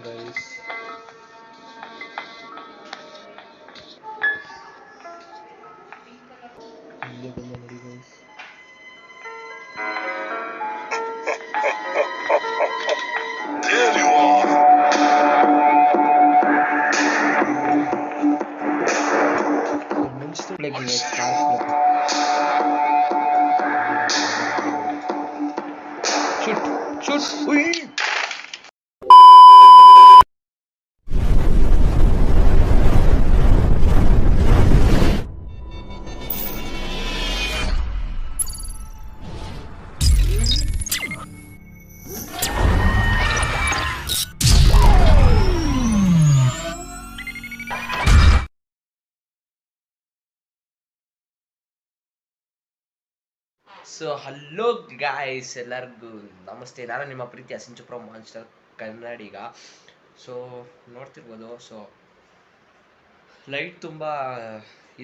Guys. ಇಲ್ಲೇ ಬಂದ ನೋಡಿ ಗೈಸ್. ಸೊ ಹಲೋ ಗಾಯ್ಸ್, ಎಲ್ಲರಿಗೂ ನಮಸ್ತೆ. ನಾನು ನಿಮ್ಮ ಪ್ರೀತಿಯ ಸಿಂಚುಪ್ರೋ ಮಾನ್ಸ್ಟರ್ ಕನ್ನಡಿಗ. ಸೊ ನೋಡ್ತಿರ್ಬೋದು, ಸೊ ಲೈಟ್ ತುಂಬ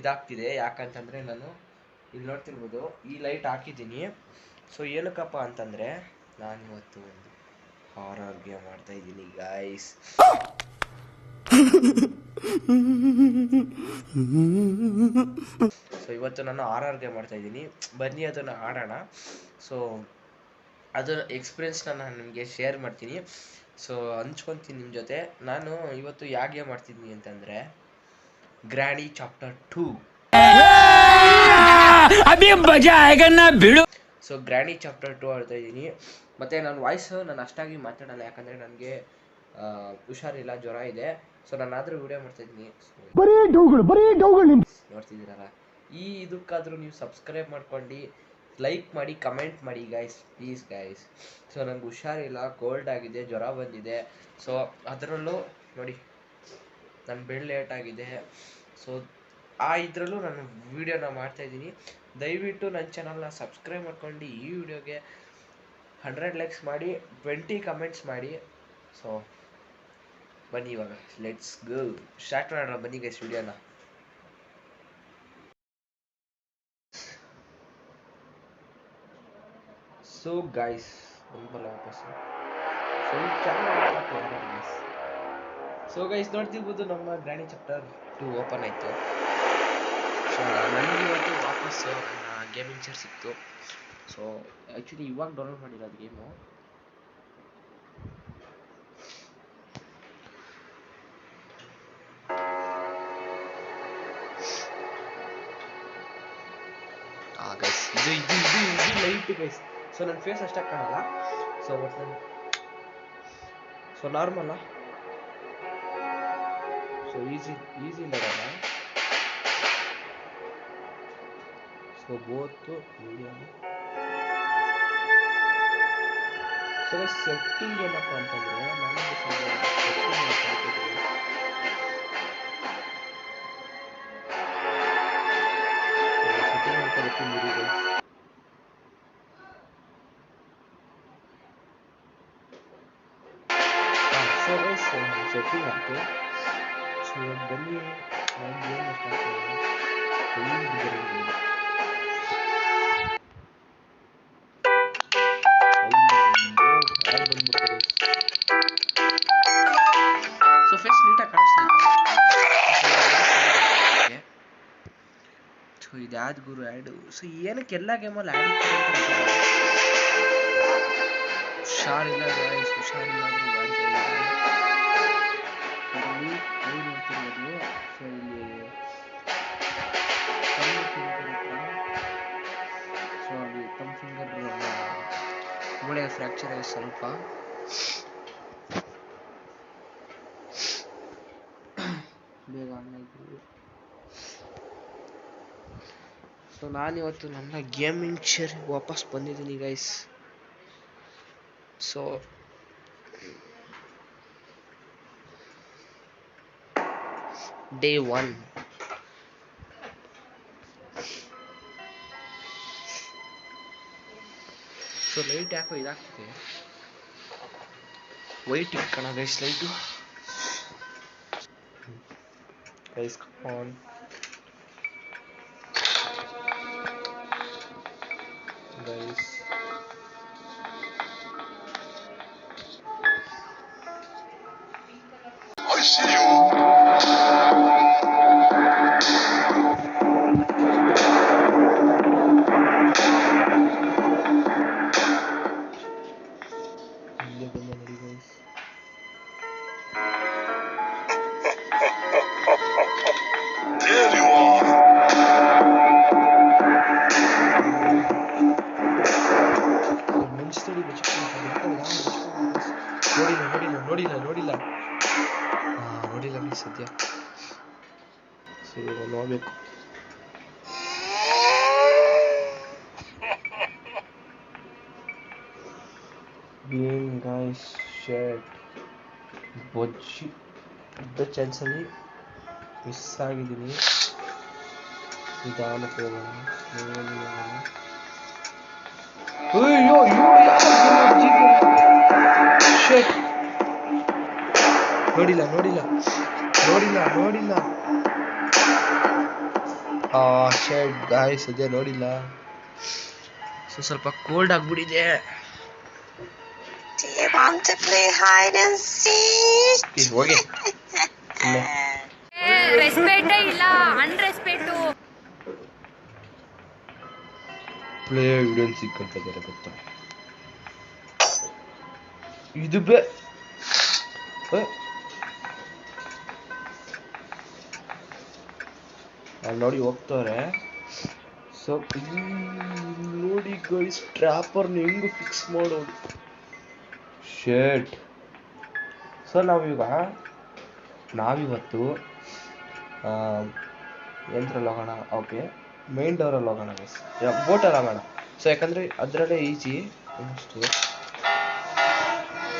ಇದಾಗ್ತಿದೆ. ಯಾಕಂತಂದರೆ ನಾನು ಇಲ್ಲಿ ನೋಡ್ತಿರ್ಬೋದು, ಈ ಲೈಟ್ ಹಾಕಿದ್ದೀನಿ. ಸೊ ಏನಕ್ಕಪ್ಪ ಅಂತಂದರೆ ನಾನಿವತ್ತು ಒಂದು ಹಾರರ್ ಗೇಮ್ ಮಾಡ್ತಾಯಿದ್ದೀನಿ ಗಾಯ್ಸ್. ಸೊ ಇವತ್ತು ನಾನು ಹಾರರ್ ಗೇಮ್ ಮಾಡ್ತಾ ಇದ್ದೀನಿ. ಬನ್ನಿ ಅದನ್ನು ಆಡೋಣ. ಸೊ ಅದರ ಎಕ್ಸ್ಪೀರಿಯನ್ಸ್ನ ನಾನು ನಿಮಗೆ ಶೇರ್ ಮಾಡ್ತೀನಿ. ಸೊ ಹಂಚ್ಕೊತೀನಿ ನಿಮ್ಮ ಜೊತೆ. ನಾನು ಇವತ್ತು ಯಾವ ಗೇಮ್ ಮಾಡ್ತಿದ್ದೀನಿ ಅಂತಂದರೆ ಗ್ರಾನಿ ಚಾಪ್ಟರ್ 2. ಸೊ ಗ್ರಾನಿ ಚಾಪ್ಟರ್ 2 ಆಡ್ತಾ ಇದ್ದೀನಿ. ಮತ್ತು ನನ್ನ ವಾಯ್ಸು ನಾನು ಅಷ್ಟಾಗಿ ಮಾತಾಡಲ್ಲ, ಯಾಕಂದರೆ ನನಗೆ ಹುಷಾರಿಲ್ಲ, ಜ್ವರ ಇದೆ. ಸೊ ನಾನಾದರೂ ವಿಡಿಯೋ ಮಾಡ್ತಾಯಿದ್ದೀನಿ. ನೋಡ್ತಿದ್ದೀರಲ್ಲ, ಈ ಇದಕ್ಕಾದರೂ ನೀವು ಸಬ್ಸ್ಕ್ರೈಬ್ ಮಾಡ್ಕೊಂಡು ಲೈಕ್ ಮಾಡಿ, ಕಮೆಂಟ್ ಮಾಡಿ ಗೈಸ್, ಪ್ಲೀಸ್ ಗೈಸ್. ಸೊ ನನಗೆ ಹುಷಾರಿಲ್ಲ, ಕೋಲ್ಡ್ ಆಗಿದೆ, ಜ್ವರ ಬಂದಿದೆ. ಸೊ ಅದರಲ್ಲೂ ನೋಡಿ ನನ್ನ ಬೆಡ್ ಲೇಟ್ ಆಗಿದೆ. ಸೊ ಇದರಲ್ಲೂ ನಾನು ವೀಡಿಯೋನ ಮಾಡ್ತಾಯಿದ್ದೀನಿ. ದಯವಿಟ್ಟು ನನ್ನ ಚಾನಲ್ನ ಸಬ್ಸ್ಕ್ರೈಬ್ ಮಾಡ್ಕೊಂಡು ಈ ವಿಡಿಯೋಗೆ 100 ಲೈಕ್ಸ್ ಮಾಡಿ, 20 ಕಮೆಂಟ್ಸ್ ಮಾಡಿ. ಸೊ ಬನ್ನಿ ಇವಾಗ ಲೆಟ್ಸ್ ಗೋ ಸ್ಟಾರ್ಟ್ ಮಾಡೋಣ. ಬನ್ನಿ ಗೈಸ್ ವಿಡಿಯೋನ. ಸೊ ಗೈಸ್ ಒಂದ್ಬಲ್ಲ ವಾಪಸ್ಸು. ಸೊ ಗೈಸ್ ನೋಡ್ತಿರ್ಬೋದು, ನಮ್ಮ ಗ್ರಾನಿ ಚಾಪ್ಟರ್ 2 ಓಪನ್ ಆಯಿತು. ಸೊ ನನಗೆ ಇವತ್ತು ವಾಪಸ್ಸು ಗೇಮಿಂಗ್ ಚೇರ್ ಸಿಕ್ತು. ಸೊ ಆ್ಯಕ್ಚುಲಿ ಇವಾಗ ಡೌನ್ಲೋಡ್ ಮಾಡಿರೋದು ಗೇಮು. ಗೈಸ್ ಇದು ಲೈಟ್ ಗೈಸ್. ಸೊ ನನ್ನ ಫೇಸ್ ಅಷ್ಟಾಗಿ ಕಾಣಲ್ಲ. ಸೊ ಒಟ್ಟು ಸೊ ನಾರ್ಮಲ್ಲ. ಸೊ ಈಸಿ ಮಾಡೋಣ. So both medium. So setting ಏನಪ್ಪ ಅಂತಂದರೆ ನನಗೆ ಸೆಟ್ಟಿಂಗ್ ಆಯಿತು. ಸೊ ಬನ್ನಿ ಗೇಮ್ ಸ್ಟಾರ್ಟ್ ಸೊ ಫೇಸ್ ನೀಟಾಗಿ ಕಾಣಿಸ್ತೈತೆ. ಸೊ ಇದು ಯಾವ್ದು ಗುರು ಆ್ಯಡು? ಸೊ ಏನಕ್ಕೆ ಎಲ್ಲ ಗೇಮಲ್ಲಿ ಆ್ಯಡ್ ಇತ್ತು ಅಂತ ಹುಷಾರಿಲ್ಲ ಗಾಯ್ಸ್, ಹುಷಾರಿಲ್ಲ ಅಂದರೂ ಮಾಡ್ತಾ ಇದ್ದೀನಿ. ನೋಡ್ತಿರೋದು, ಸೊ ಇಲ್ಲಿ ಸೊ ಅಲ್ಲಿ ತಮ್ಮ ಫಿಂಗರ್ ಮೂಳೆ ಫ್ರ್ಯಾಕ್ಚರ್ ಆಗಿದೆ ಸ್ವಲ್ಪ. ಬೇಗ ಆಗಿದೆ. ಸೊ ನಾನಿವತ್ತು ನನ್ನ ಗೇಮಿಂಗ್ ಚೇರ್ ವಾಪಸ್ ಬಂದಿದ್ದೀನಿ guys. So day 1. So light ಯಾಕೋ ಇದಾಗ್ತಿದೆ, ವೈಟ್ ಇಟ್ಕೋಣ guys light. Guys on. Guys see you. ಇಲ್ಲೇ ಬಂದ ನೋಡಿ ಗೈಸ್. There you are. ಮೆಣಸ್ತಡಿ ನೋಡಿಲ್ಲ ಸದ್ಯ. ಸರಿ ನೋಡ್ಬೇಕು. ಏನ್ ಗಾಯ್ಸ್ ಶರ್ಟ್ ಬೊಜ್ಜಿ ಇದ್ದ ಚಾನ್ಸಲ್ಲಿ ಮಿಸ್ ಆಗಿದ್ದೀನಿ. ನಿಧಾನಕ್ಕೆ ಹೋಗೋಣ. ಅಯ್ಯೋ ಶರ್ಟ್ ನೋಡಿಲ್ಲ ಶರ್ಟ್ ಗಾಯ್ಸ್ ಸದ್ಯ ನೋಡಿಲ್ಲ. ಸೊ ಸ್ವಲ್ಪ ಕೋಲ್ಡ್ ಆಗ್ಬಿಟ್ಟಿದೆ. Do you want to play hide and seek? ಹೋಗಿ ರೆಸ್ಪೆಕ್ಟೇ ಇಲ್ಲ, ಅನ್ರೆಸ್ಪೆಕ್ಟು. ಪ್ಲೇ ವಿಡಿಯೋನ್ ಸಿಕ್ಕಂತಿದ್ದಾರೆ ಗೊತ್ತಾ ಇದು ಅಲ್ಲಿ ನೋಡಿ ಹೋಗ್ತವ್ರೆ. ಸೊ ನೋಡಿ ಗೈಸ್ ಟ್ರ್ಯಾಪರ್ನ ಹೆಂಗ್ ಫಿಕ್ಸ್ ಮಾಡೋದು ಶರ್ಟ್. ಸೊ ನಾವಿವತ್ತು ಎಂದ್ರಲ್ಲಿ ಹೋಗೋಣ? ಓಕೆ, ಮೇನ್ ಡೋರಲ್ಲಿ ಹೋಗೋಣ ಗೈಸ್, ಬೋಟಲ್ಲಿ ಹೋಗೋಣ. ಸೊ ಯಾಕಂದರೆ ಅದರಲ್ಲೇ ಈಜಿ ಅಷ್ಟು.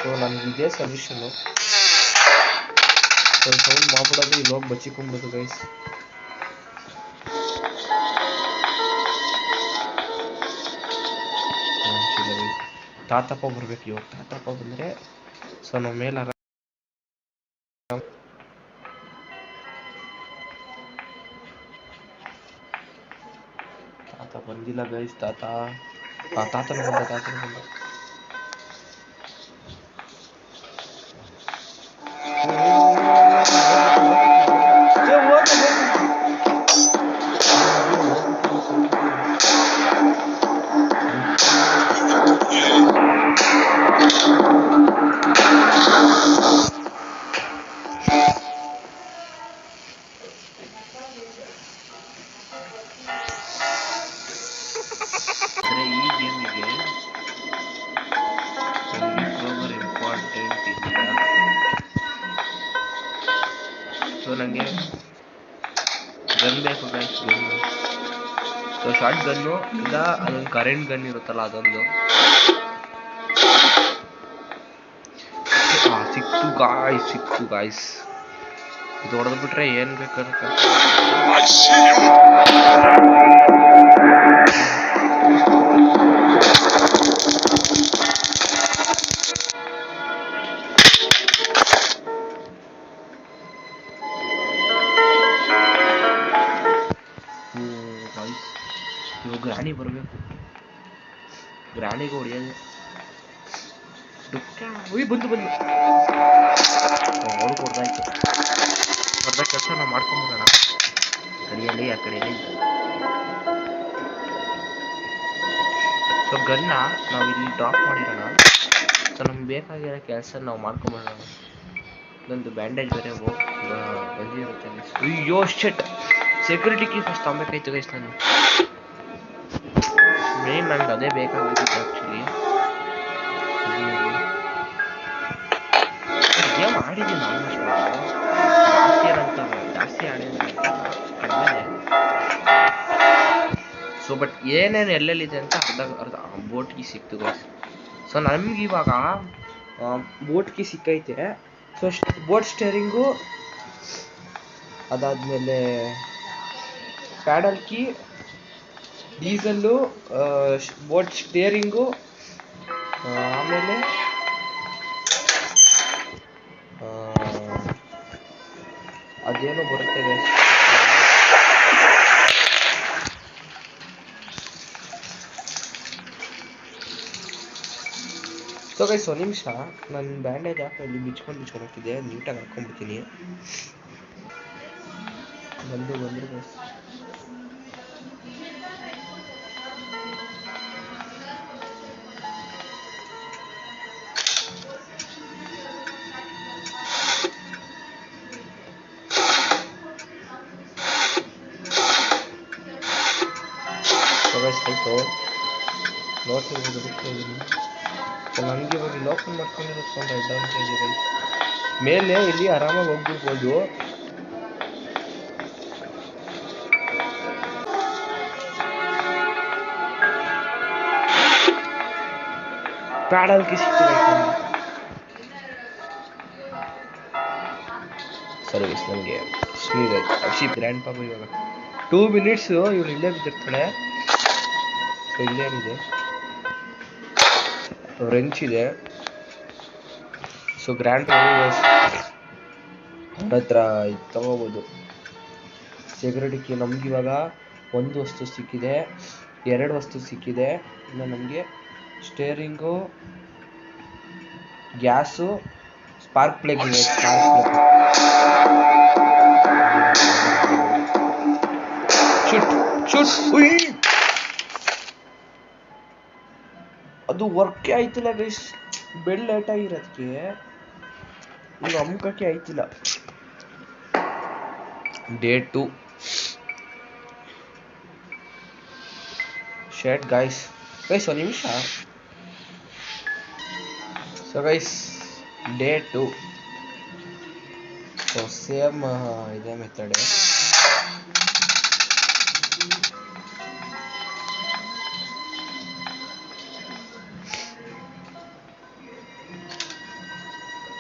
ಸೊ ನನಗೆ ಇದೇ ಸೊಲ್ಯೂಷನ್ನು. ಸೌಂಡ್ ಮಾಡ್ಬಿಡೋದು, ಇಲ್ಲಿ ಹೋಗಿ ಬಚ್ಚಿಕೊಂಡ್ಬಿಡೋದು ಗೈಸ್. ತಾತಪ್ಪ ಬರ್ಬೇಕು ಇವಾಗ. ತಾತಪ್ಪ ಬಂದರೆ ಸೊ ನಾವು ಮೇಲೆ ತಾತ ಬಂದಿಲ್ಲ ಗೈಸ್. ತಾತನ ಬಂದ. ಈ ಗೇಮಿಗೆ ಇಂಪಾರ್ಟೆಂಟ್ ಇಲ್ಲ. ಸೊ ನನಗೆ ಗನ್ ಬೇಕು guys, gun. So short gun ಇಲ್ಲ ಅದೊಂದು ಕರೆಂಟ್ ಗನ್ ಇರುತ್ತಲ್ಲ ಅದೊಂದು. ಸಿಕ್ತು ಗಾಯ್ಸ್. ಇದು ಹೊಡೆದು ಬಿಟ್ರೆ ಏನ್ ಬೇಕಾದ್ರೆ ಇವಾಗ ಗ್ರಾಣಿ ಬರಬೇಕು. ಗ್ರಾಣಿಗೆ ಹೊಡೆಯೋದು. ಬಂದು ಅವ್ರು ಹೊಡೆದಾಯ್ತು. ಹೊಡೆದ ಕೆಲಸ ನಾವು ಮಾಡ್ಕೊಂಬೋಣ. ಕಡೆಯಲ್ಲಿ ಆ ಕಡೆಯಲ್ಲಿ. ಸೊ ಗನ್ನ ನಾವು ಇಲ್ಲಿ ಡ್ರಾಪ್ ಮಾಡಿರೋಣ. ಸೊ ನಮ್ಗೆ ಬೇಕಾಗಿರೋ ಕೆಲಸ ನಾವು ಮಾಡ್ಕೊಂಬೋಣ. ಇದೊಂದು ಬ್ಯಾಂಡೇಜ್ ಬೇರೆ ಬಂದಿರುತ್ತೆ. ಅಯ್ಯೋ ಶೆಟ್, ಸೆಕ್ಯೂರಿಟಿ ಕೀ ಫಸ್ಟ್ ತಗೊಬೇಕಾಯ್ತು ಗೈಸ್. ನಾನು ಮೇನ್ ನನಗೆ ಅದೇ ಬೇಕಾಗಿತ್ತು ಆ್ಯಕ್ಚುಲಿ. Game ಆಡಿದ್ದೀನಿ almost. ಜಾಸ್ತಿ ಆಡಿದ್ರೆ ಕಡಿಮೆ. ಸೊ ಬಟ್ ಏನೇನು ಎಲ್ಲೆಲ್ಲಿದೆ ಅಂತ ಅರ್ಧ ಬೋಟ್ ಕೀ ಸಿಕ್ತು ಗೈಸ್. ಸೊ ನಮ್ಗೆ ಇವಾಗ ಬೋಟ್ ಕೀ ಸಿಕ್ಕೈತೆ. ಸೊ ಬೋಟ್ ಸ್ಟೇರಿಂಗು, ಅದಾದಮೇಲೆ paddle key, diesel, boat steering, ಆಮೇಲೆ ಅದೇನೋ ಬರುತ್ತೆ ಗೈಸ್. ಸೊ ಸೊ ಗೈಸ್ ಒಂದು ನಿಮಿಷ, ನಾನು ಬ್ಯಾಂಡೇಜ್ ಹಾಕಿ ಬಿಚ್ಕೊಂಡು ಹೋಗ್ತಿದ್ದೆ, ನೀಟಾಗಿ ಹಾಕ್ಕೊಂಡ್ಬಿಡ್ತೀನಿ. ಬಂದರು ಗೈಸ್. ಆಯಿತು, ನೋಡ್ತಿರ್ಬೋದು ಬಿಟ್ಟಿದ್ದೀನಿ. ನನಗೆ ಇವಾಗ ಇಲ್ಲಿ ಓಪನ್ ಮಾಡ್ಕೊಂಡಿರೋದು ಅಡ್ವಾಂಟೇಜ್ ಇದೆ. ಮೇಲೆ ಇಲ್ಲಿ ಆರಾಮಾಗಿ ಹೋಗ್ಬಿಡ್ಬೋದು. ಪ್ಯಾಡಲ್ ಕಿಸ್ತಿದೆ ಸರ್ವಿಸ್ ನನಗೆ ಸ್ಮೀದ್ ಆಯ್ತು. ಅಕ್ಷಿ ಗ್ರ್ಯಾಂಡ್ ಪಾಪ ಇವಾಗ 2 ಮಿನಿಟ್ಸ್ ಇವಳು ಇಲ್ಲೇ ಬಿದ್ದಿರ್ತಾಳೆ. ಸೊ ಇಲ್ಲೇನಿದೆ, ರೆಂಚ್ ಇದೆ. ಸೊ ಗ್ರ್ಯಾಂಡ್ ಅವ್ರ ಹತ್ರ ಇದು ತಗೋಬೋದು ಸೆಕ್ಯೂರಿಟಿಗೆ. ನಮ್ಗೆ ಇವಾಗ 1 ವಸ್ತು ಸಿಕ್ಕಿದೆ, 2 ವಸ್ತು ಸಿಕ್ಕಿದೆ. ಇನ್ನು ನಮಗೆ ಸ್ಟೇರಿಂಗು, ಗ್ಯಾಸು, ಸ್ಪಾರ್ಕ್ ಪ್ಲಗ್ ಇದೆ. ಅದು ವರ್ಕೇ ಆಯ್ತಿಲ್ಲ ಗೈಸ್. ಬೆಲ್ ಲೇಟ್ ಆಗಿರೋದಕ್ಕೆ ಈಗ ಅಮ್ಕಕ್ಕೆ ಆಯ್ತಿಲ್ಲ. Day 2 start guys. ಒಂದು ನಿಮಿಷ. So guys day 2. So same ಇದೇ ಮೆಥಡ್.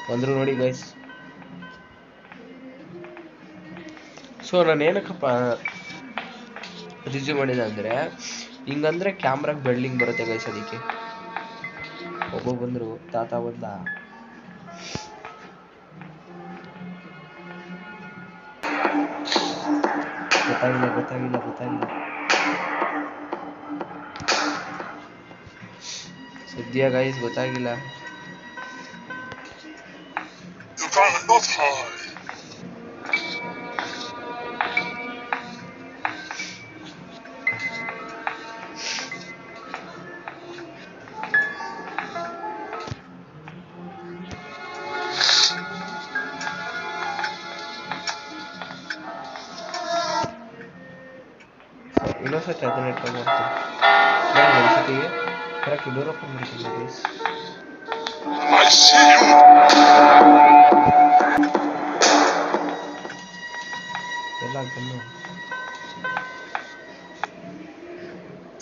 ಬಂದರು ನೋಡಿ ಗೈಸ್. ಸೊ ನಾನು ಏನಕ್ಕಪ್ಪ ರಿಸ್ಯೂ ಮಾಡಿದೆ ಅಂದರೆ, ಹಿಂಗಂದ್ರೆ ಕ್ಯಾಮ್ರಾಗೆ ಬೆಳ್ಳಿಂಗ್ ಬರುತ್ತೆ ಗೈಸ್. ಅದಕ್ಕೆ ಒಬ್ಬ ಬಂದರು, ತಾತ ಬಂದ. ಗೊತ್ತಾಗಿಲ್ಲ ಸದ್ಯ ಗೈಸ್, ಗೊತ್ತಾಗಿಲ್ಲ. You cannot hide. ಇನ್ನೊಂದ್ಸತಿ ಅದನ್ನೇ ಟ್ರೈ ಮಾಡ್ತೀನಿ. ಒಂದ್ಸತಿಗೆ ಕರೆಕ್ಟ್ ಡೋರ್ ಓಪನ್ ಮಾಡ್ತೀನಿ ಗೈಸ್. I see you. ಎಲ್ಲ ಬನ್ನು.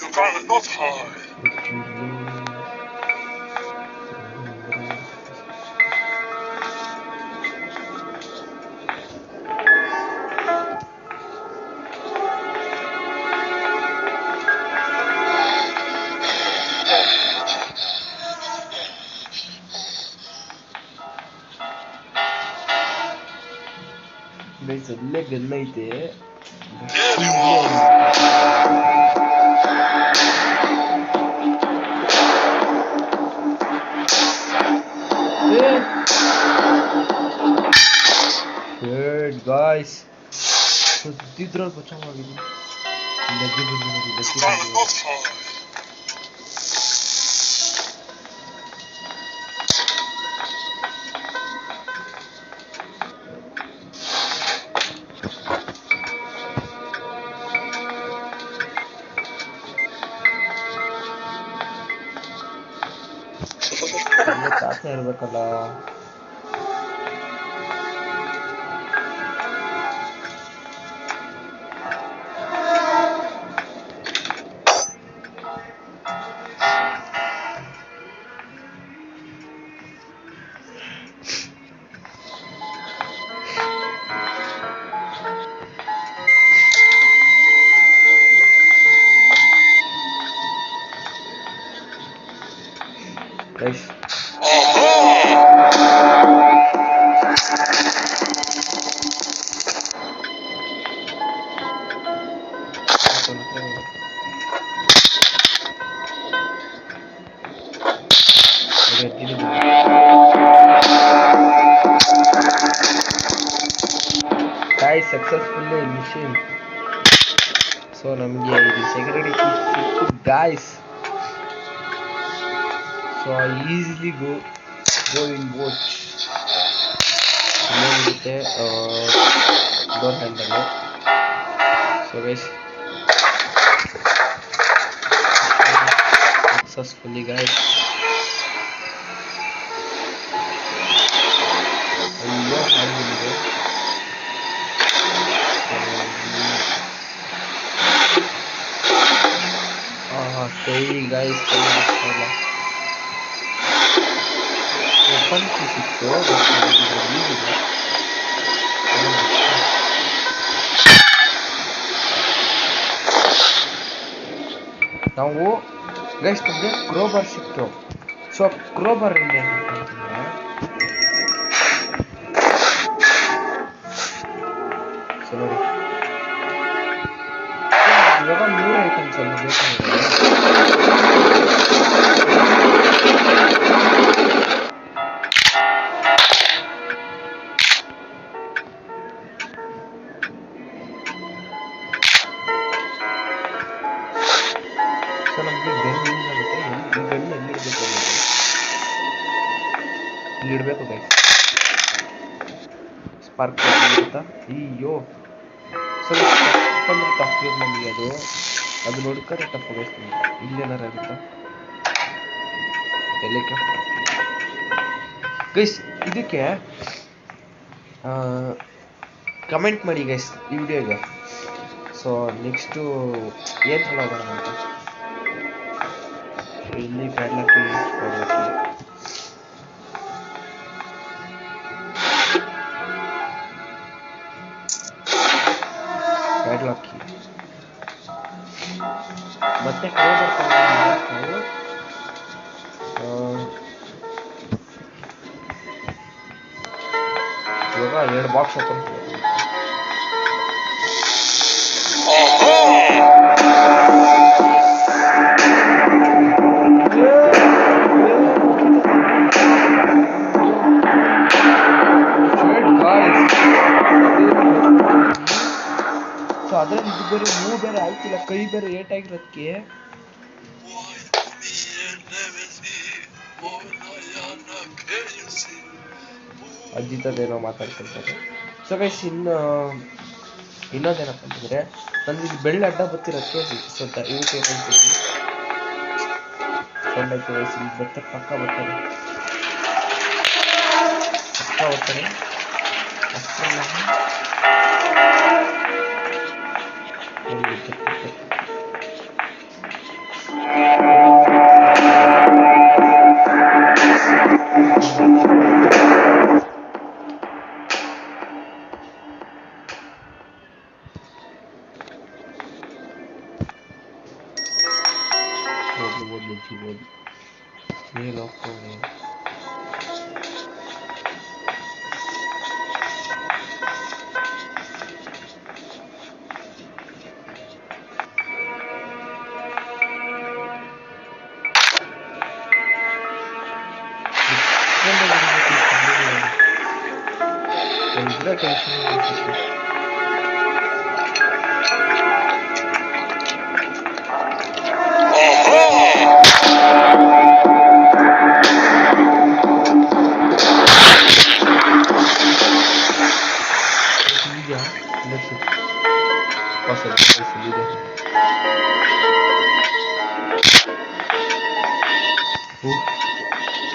You cannot hide. ಗೈಸ್ ಅಲ್ಲೇ ಗನ್ ಐತೆ. Here you are. ಗಾಯ್ಸ್ ಸುತ್ತಿದ್ರಲ್ಲಿ ಬಚಾವಾಗಿದ್ದೀನಿ. ಲಗ್ಗಿ You cannot hide. ತಾತ ಇರ್ಬೇಕಲ್ಲ. Guys Aha! Guys successfully mission. So ನಮಗೆ ಇದು ಸೆಕ್ಯೂರಿಟಿ ಸಿಕ್ತು guys. So easily go in boat. ಇನ್ನೇನಿರುತ್ತೆ door handle. So guys successfully guys. ಅಯ್ಯೋ ಹಾಗಿದೆ. ಕೈ ಗಾಯ್ಸ್ ಕೈ ಹಾಕ್ತಾಯಿಲ್ಲ. ವೆಪನ್ಸ್ ಸಿಕ್ತು ಈಗಿದೆ. ನಾವು ಗೈಸ್ ನಮಗೆ ಕ್ರೋಬಾರ್ ಸಿಕ್ತು. ಸೊ ಕ್ರೋಬಾರ್ ಇಂದ ಏನಂತಂದ್ರೆ ಸೊ ನೋಡಿ ಇವಾಗ 3 ಐಟಮ್ಸ್ ಅನ್ನು ಬೇಕಾಗಿದೆ. ಸೊ ನಮಗೆ ಗನ್ ಯೂಸ್ ಆಗುತ್ತೆ. ಈ ಗನ್ ಎಲ್ಲಿಡಬೇಕು ಅಂದರೆ ಇಲ್ಲಿಡಬೇಕು ಗೈಸ್. ಸ್ಪಾರ್ಕ್ ಇರುತ್ತಾ? ಅಯ್ಯೋ ಸೊ ಅಂದರೆ ಟಫ್ ಯೂಸ್ ನಮಗೆ ಅದು ನೋಡ್ಕೊಂಡ್ರೆ ಟಫ್ ಹೋಗಿಸ್ತೀನಿ. ಇಲ್ಲೇನಾರು ಇರುತ್ತಾ ಹೆಲಿಕಾಪ್ಟರ್ ಗೈಸ್. ಇದಕ್ಕೆ ಕಮೆಂಟ್ ಮಾಡಿ ಗೈಸ್ ಈ ವಿಡಿಯೋಗೆ. ಸೊ ನೆಕ್ಸ್ಟು ಏನು ಹೇಳೋಣ ಅಂತ. ಇಲ್ಲಿ ಪ್ಯಾಡ್ಲಾಕಿ ಮತ್ತೆ ನಾವು ಇವಾಗ 2 ಬಾಕ್ಸ್ ಓಪನ್ ಸೊ ಅದ್ರಲ್ಲಿ ಇದು ಬೇರೆ ಮೂವ್ ಬೇರೆ ಆಯ್ತಿಲ್ಲ. ಕೈ ಬೇರೆ ಏಟ್ ಆಗಿರೋದಕ್ಕೆ ಅಜ್ಜಿತದೇನೋ ಮಾತಾಡ್ಕೊಳ್ತಾರೆ. ಸೊ ಗೈಸ್ ಇನ್ನೊಂದೇನಪ್ಪ ಅಂತಂದ್ರೆ ನನಗೆ ಇದು ಬೆಳ್ಳ ಅಡ್ಡ ಬರ್ತಿರೋದಕ್ಕೆ ಸ್ವಲ್ಪ ಇರಿಟೇಟ್ ಅಂತೀವಿ. ಸೊಂಡಕ್ಕೆ ವಯಸ್ಸು ಇಲ್ಲಿ ಬರ್ತಾರೆ ಪಕ್ಕ ಬರ್ತಾರೆ ಅಷ್ಟೆಲ್ಲ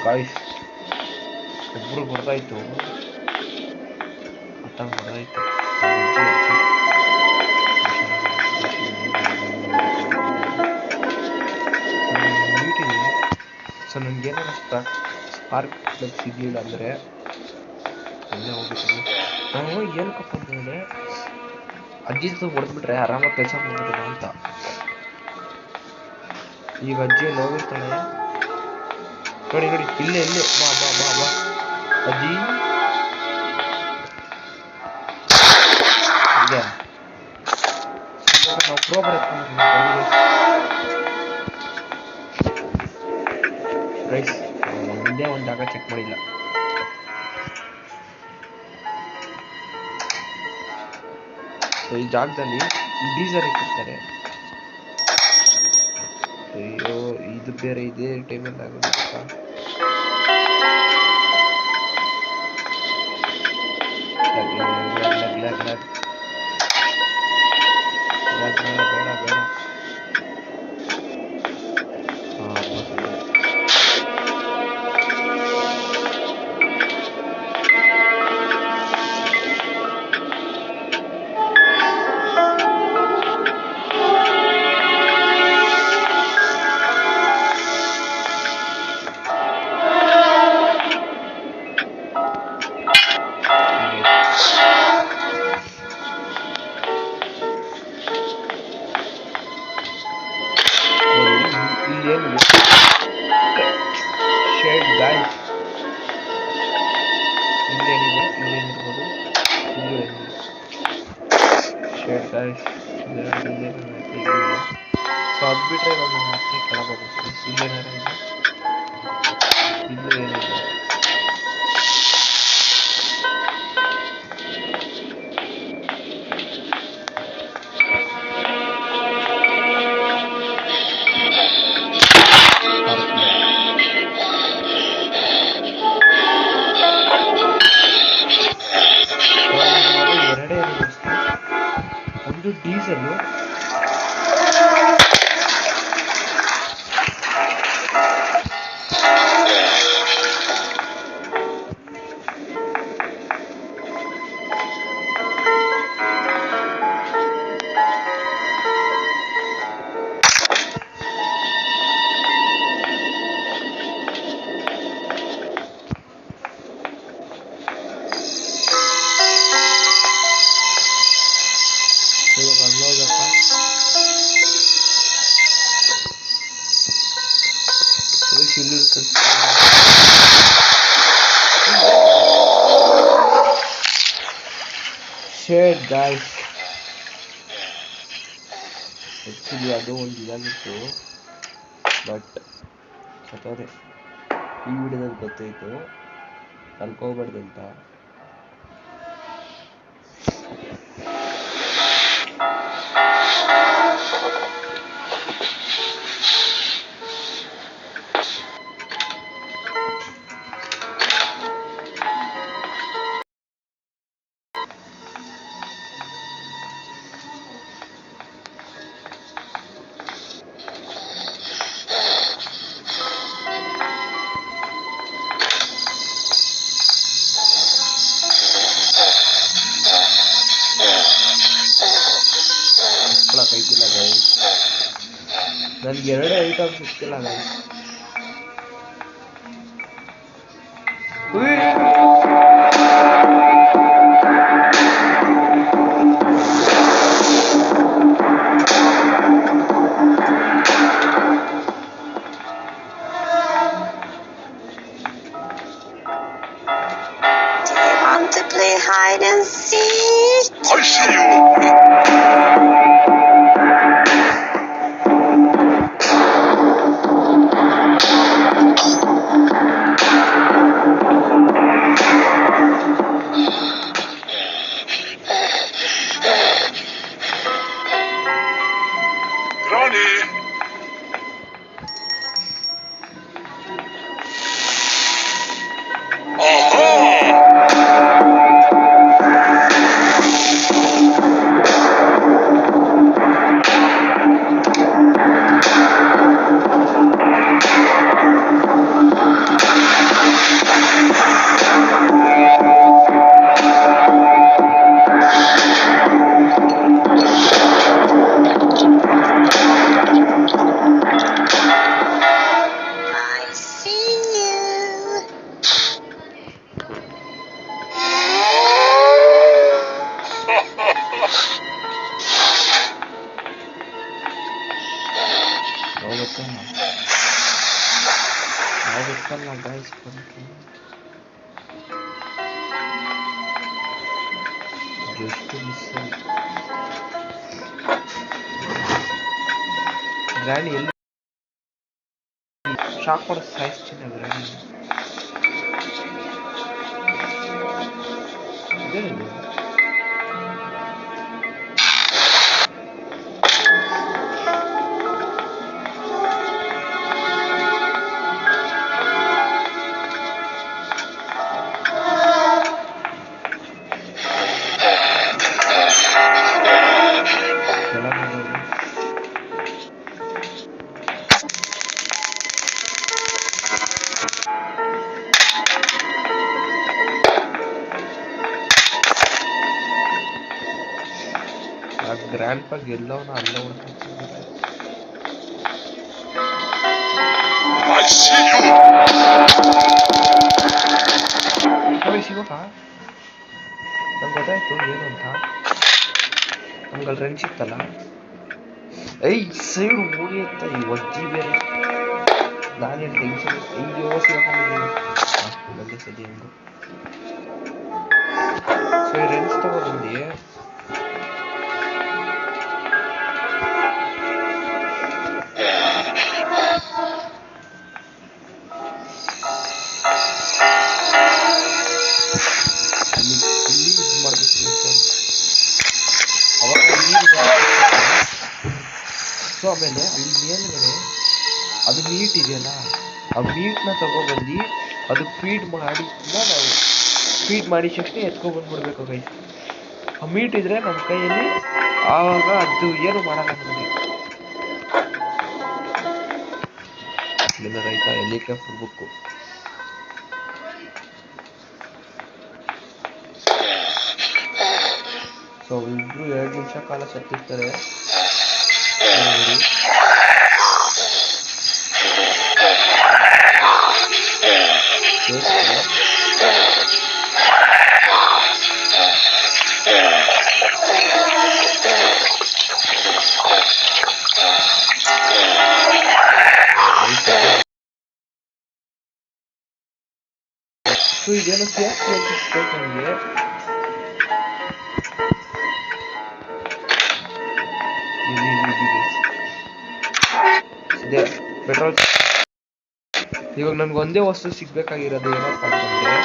ಗಾಯ್ಸ್ ಒಬ್ಬರು ಬರ್ದಾಯ್ತು ಅತ್ತ ಬರ್ದಾಯ್ತು. ಸೊ ನನಗೇನಾರ ಸ್ಪಾರ್ಕ್ ಪ್ಲಗ್ ಸಿಗಲಿಲ್ಲ ಅಂದರೆ ಎಲ್ಲ ಹೋಗ್ಬಿಟ್ಟಿದೆ. ನಾವು ಏನಕ್ಕಪ್ಪ ಅಂತಂದರೆ ಅಜ್ಜಿ ಜೊತೆ ಹೊಡೆದ್ಬಿಟ್ರೆ ಆರಾಮಾಗಿ ಕೆಲಸ ಮಾಡ್ಬಿಡೋಣ ಅಂತ. ಈಗ ಅಜ್ಜಿ ಹೋಗಿರ್ತಾಳೆ ನೋಡಿ ನೋಡಿ ಇಲ್ಲೇ ಬಾ ಬಾ ಬಾ ಬಾ ಅಜ್ಜಿ. ನಾವು ಪ್ರೋಬರ್ ಗೈಸ್ ಒಂದೇ ಒಂದು ಜಾಗ ಚೆಕ್ ಮಾಡಿಲ್ಲ. ಸೊ ಈ ಜಾಗದಲ್ಲಿ ಡೀಸೆಲ್ ಇಟ್ಟಿರ್ತಾರೆ. ಅಯ್ಯೋ ಇದು ಬೇರೆ ಇದೇ ಟೈಮಲ್ಲಿ ಆಗೋದಪ್ಪ. ಬೇಡ ಬೇಡ. ಶೇಡ್ ಗಾಯ್ಸ್ ಇಲ್ಲೇನಿದೆ, ಇಲ್ಲೇನಿರ್ಬೋದು, ಇಲ್ಲೂ ಏನಿದೆ ಶೇಡ್ ಗಾಯ್ಸ್. ಸೊ ಅದು ಬಿಟ್ಟರೆ ಇವಾಗ ನಾನು ಮತ್ತೆ ಕೆಳಗೆ ಹೋಗ್ತೀನಿ. ಇಲ್ಲೇನಾರ ಇದೆ, ಇಲ್ಲೂ ಏನಿದೆ. ಎರಡೇ ಅನಿಸ್ತು, ಒಂದು ಡೀಸೆಲ್, ಇವಾಗ ಅಲ್ಲೋಗಪ್ಪ. ಇಲ್ಲಿ ಶೇಡ್ ಗಾಯ್ಸ್. ಆ್ಯಕ್ಚುಲಿ ಅದು ಒಂದು ಇದಾಗಿತ್ತು, ಬಟ್ ಸತ್ತೋದೆ. ಈ ವಿಡಿಯೋದಲ್ಲಿ ಗೊತ್ತಾಯಿತು ಕಲ್ಕೋಬಾರ್ದು ಅಂತ. ಕೈತಿಲ್ಲ ಗೈಸ್, ನನ್ಗೆ ಎರಡೇ ಐಟಮ್ ಸಿಕ್ತಿಲ್ಲ guys. Do you want to play hide and seek? I see you. Granny. I see you. ಆಗುತ್ತಲ್ಲ ಗೈಸ್, ಜಸ್ಟ್ ಮಿಸ್. ಗ್ರಾಣಿ ಎಲ್ಲಿ ಶಾಕ್ ಮಾಡೋ ಸಾಯಿಸ್ತೀನಿ ಗ್ರಾಣಿ. ಇದೇನಿದೆ ಗ್ರ್ಯಾಂಡ್ ಪಾಗ್ ಎಲ್ಲವನ್ನ ಅಲ್ಲ I see you. ಶಿವಕ ನಂಗೆ ಗೊತ್ತಾಯ್ತು ಏನು ಅಂತ. ನಮ್ಗೆ ಅಲ್ಲಿ ರೆಂಚ್ ಸಿಕ್ತಲ್ಲ, ಸೈಡ್ ಹೋಗಿ ಅಂತ ಈ ಒಜ್ಜಿ ಬೇರೆ ನಾನೇನು ಟೆನ್ಷನ್. ಅಯ್ಯೋ ಶಿವಕ ನನಗೆ ಸದ್ಯ ಹೆಂಗು. ಸೊ ಈ ರೆಂಚ್ ತಗೊಬಂದು ಸೊ ಆಮೇಲೆ ಅಲ್ಲಿ ಮೇಲ್ಗಡೆ ಅದು ಮೀಟ್ ಇದೆಯಲ್ಲ, ಆ ಮೀಟ್ನ ತಗೊಬಂದು ಅದು ಫೀಡ್ ಮಾಡಿ ನಾವು ಫೀಡ್ ಮಾಡಿ ತಕ್ಷಣ ಎತ್ಕೊಬಂದ್ಬಿಡ್ಬೇಕು ಗೈಸ್. ಆ ಮೀಟ್ ಇದ್ರೆ ನಮ್ಮ ಕೈಯಲ್ಲಿ ಆವಾಗ ಅದು ಏನು ಮಾಡಲ್ಲ ನಮಗೆ. ಇಲ್ಲಿಂದ ರೈತ ಹೆಲಿಕಾಪ್ಟರ್ ಬುಕ್ಕು. ಸೊ ಇಬ್ರು 2 ನಿಮಿಷ ಕಾಲ ಸತ್ತಿರ್ತಾರೆ. ಸೊ ಇದೇನೋ ಸೇಫ್ ನನಗೆ. ಪೆಟ್ರೋಲ್ ಇವಾಗ ನನ್ಗೆ ಒಂದೇ ವಸ್ತು ಸಿಗ್ಬೇಕಾಗಿರೋದು ಏನಪ್ಪ ಅಂತಂದ್ರೆ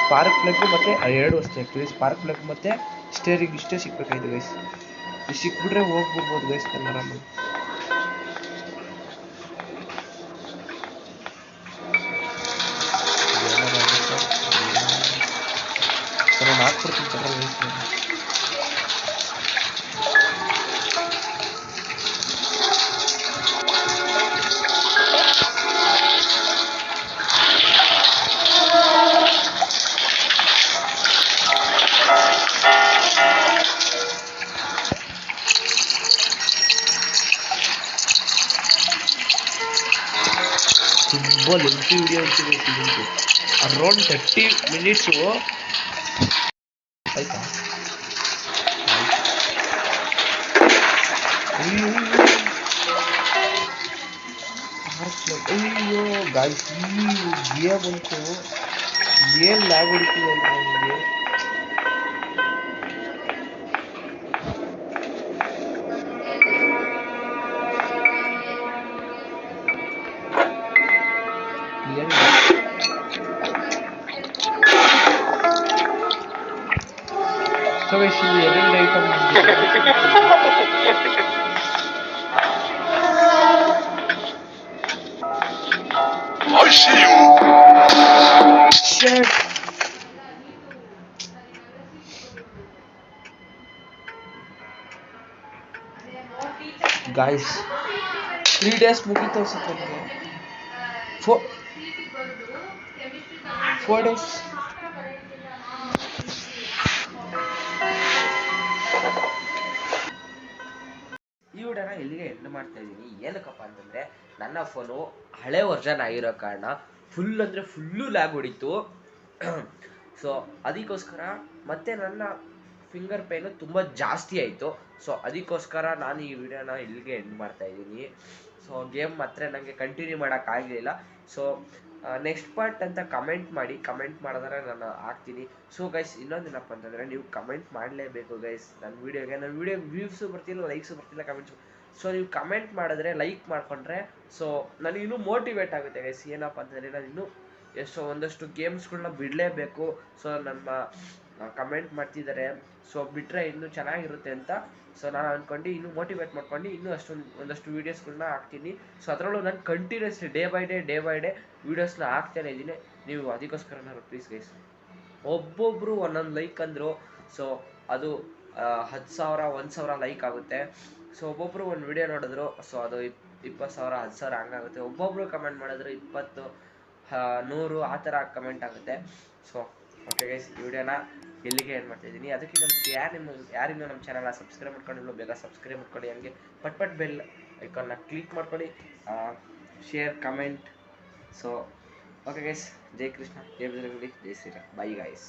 ಸ್ಪಾರ್ಕ್ ಪ್ಲಗ್ ಮತ್ತೆ 2 ವಸ್ತು ಆಕ್ಚುಲಿ ಸ್ಪಾರ್ಕ್ ಪ್ಲಗ್ ಮತ್ತೆ ಸ್ಟೇರಿಂಗ್ ಇಷ್ಟೇ ಸಿಗ್ಬೇಕಾಗಿದೆ ಗೈಸ್. ಇದು ಸಿಕ್ಬಿಟ್ರೆ ಹೋಗ್ಬಿಡ್ಬೋದು ಗೈಸ್ ನನ್ನ ಆರಾಮಾಗಿ. ನಾನು ಹಾಕ್ಬಿಡ್ತೀನಿ ಪೆಟ್ರೋಲ್ ಗೈಸ್. ತುಂಬ ಲೆಂತಿ ವಿಡಿಯೋ ಅಂತಿದೆ ಇದೊಂದು. ಅರೌಂಡ್ 30 ಮಿನಿಟ್ಸು ಆಯ್ತಾ. ಅಯ್ಯೋ ಗಾಯ್ಸ್ ಈ ಗೇಮ್ ಅಂತೂ ಏನು ಲ್ಯಾಗ್ ಹೊಡಿತಿದೆ ಅಂತ ನನಗೆ. So guys, ಇಲ್ಲಿ ಎರಡು item I see you. Shit. Guys, 3 days ಮುಗೀತು ಅನ್ಸುತ್ತೆ ನನಗೆ. 4 days. ಈ ವಿಡಿಯೋನ ಇಲ್ಲಿಗೆ ಎಂಡ್ ಮಾಡ್ತಾ ಇದ್ದೀನಿ. ಏನಕ್ಕಪ್ಪ ಅಂತಂದರೆ ನನ್ನ ಫೋನು ಹಳೆ ವರ್ಷನ್ ಆಗಿರೋ ಕಾರಣ ಫುಲ್ ಅಂದರೆ ಫುಲ್ಲು ಲ್ಯಾಗ್ ಹೊಡಿತು. ಸೊ ಅದಕ್ಕೋಸ್ಕರ ಮತ್ತೆ ನನ್ನ ಫಿಂಗರ್ ಪೇನು ತುಂಬ ಜಾಸ್ತಿ ಆಯಿತು. ಸೊ ಅದಕ್ಕೋಸ್ಕರ ನಾನು ಈ ವಿಡಿಯೋನ ಇಲ್ಲಿಗೆ ಎಂಡ್ ಮಾಡ್ತಾ ಇದ್ದೀನಿ. ಸೊ ಗೇಮ್ ಮಾತ್ರ ನನಗೆ ಕಂಟಿನ್ಯೂ ಮಾಡೋಕ್ಕಾಗಲಿಲ್ಲ. ಸೊ ನೆಕ್ಸ್ಟ್ ಪಾರ್ಟ್ ಅಂತ ಕಮೆಂಟ್ ಮಾಡಿದ್ರೆ ನಾನು ಹಾಕ್ತೀನಿ. ಸೊ ಗೈಸ್ ಇನ್ನೊಂದೇನಪ್ಪ ಅಂತಂದರೆ ನೀವು ಕಮೆಂಟ್ ಮಾಡಲೇಬೇಕು ಗೈಸ್ ನನ್ನ ವಿಡಿಯೋ ವ್ಯೂಸು ಬರ್ತಿಲ್ಲ, ಲೈಕ್ಸು ಬರ್ತಿಲ್ಲ, ಕಮೆಂಟ್ಸು. ಸೊ ನೀವು ಕಮೆಂಟ್ ಮಾಡಿದ್ರೆ ಲೈಕ್ ಮಾಡಿಕೊಂಡ್ರೆ ಸೊ ನನಗೆ ಇನ್ನೂ ಮೋಟಿವೇಟ್ ಆಗುತ್ತೆ ಗೈಸ್. ಏನಪ್ಪ ಅಂತಂದರೆ ನಾನು ಇನ್ನೂ ಒಂದಷ್ಟು ಗೇಮ್ಸ್ಗಳನ್ನ ಬಿಡಲೇಬೇಕು. ಸೊ ನಮ್ಮ ಕಮೆಂಟ್ ಮಾಡ್ತಿದ್ದಾರೆ, ಸೊ ಬಿಟ್ಟರೆ ಇನ್ನೂ ಚೆನ್ನಾಗಿರುತ್ತೆ ಅಂತ. ಸೊ ನಾನು ಅಂದ್ಕೊಂಡು ಇನ್ನೂ ಮೋಟಿವೇಟ್ ಮಾಡ್ಕೊಂಡು ಇನ್ನೂ ಒಂದಷ್ಟು ವೀಡಿಯೋಸ್ಗಳನ್ನ ಹಾಕ್ತೀನಿ. ಸೊ ಅದರಲ್ಲೂ ನಾನು ಕಂಟಿನ್ಯೂಸ್ಲಿ ಡೇ ಬೈ ಡೇ ವೀಡಿಯೋಸ್ನ ಹಾಕ್ತಾನೆ ಇದ್ದೀನಿ. ನೀವು ಅದಕ್ಕೋಸ್ಕರ ನಾನು ಪ್ಲೀಸ್ ಗೈಸ್ ಒಬ್ಬೊಬ್ಬರು ಒಂದೊಂದು ಲೈಕ್ ಅಂದರು. ಸೊ ಅದು 10,000 1,000 ಲೈಕ್ ಆಗುತ್ತೆ. ಸೊ ಒಬ್ಬೊಬ್ಬರು ಒಂದು ವಿಡಿಯೋ ನೋಡಿದ್ರು, ಸೊ ಅದು 20,000 10,000 ಹಂಗಾಗುತ್ತೆ. ಒಬ್ಬೊಬ್ಬರು ಕಮೆಂಟ್ ಮಾಡಿದ್ರು 20 100 ಆ ಥರ ಕಮೆಂಟ್ ಆಗುತ್ತೆ. ಸೊ ಓಕೆ ಗೈಸ್ ಈ ವಿಡಿಯೋನ ಇಲ್ಲಿಗೆ ಏನು ಮಾಡ್ತಾ ಇದ್ದೀನಿ. ಅದಕ್ಕೆ ಯಾರಿನ್ನೂ ನಮ್ಮ ಚಾನಲ್ನ ಸಬ್ಸ್ಕ್ರೈಬ್ ಮಾಡ್ಕೊಂಡಿಲ್ಲ ಬೇಗ ಸಬ್ಸ್ಕ್ರೈಬ್ ಮಾಡ್ಕೊಳ್ಳಿ. ಹಂಗೆ ಪಟ್ ಬೆಲ್ ಐಕಾನ್ನ ಕ್ಲಿಕ್ ಮಾಡ್ಕೊಳ್ಳಿ, share comment. So okay guys, ಜೈ ಕೃಷ್ಣ, ಜೈ ಬಜರಂಗಬಲಿ, ಜೈ ಶ್ರೀರಾಮ್. Bye guys.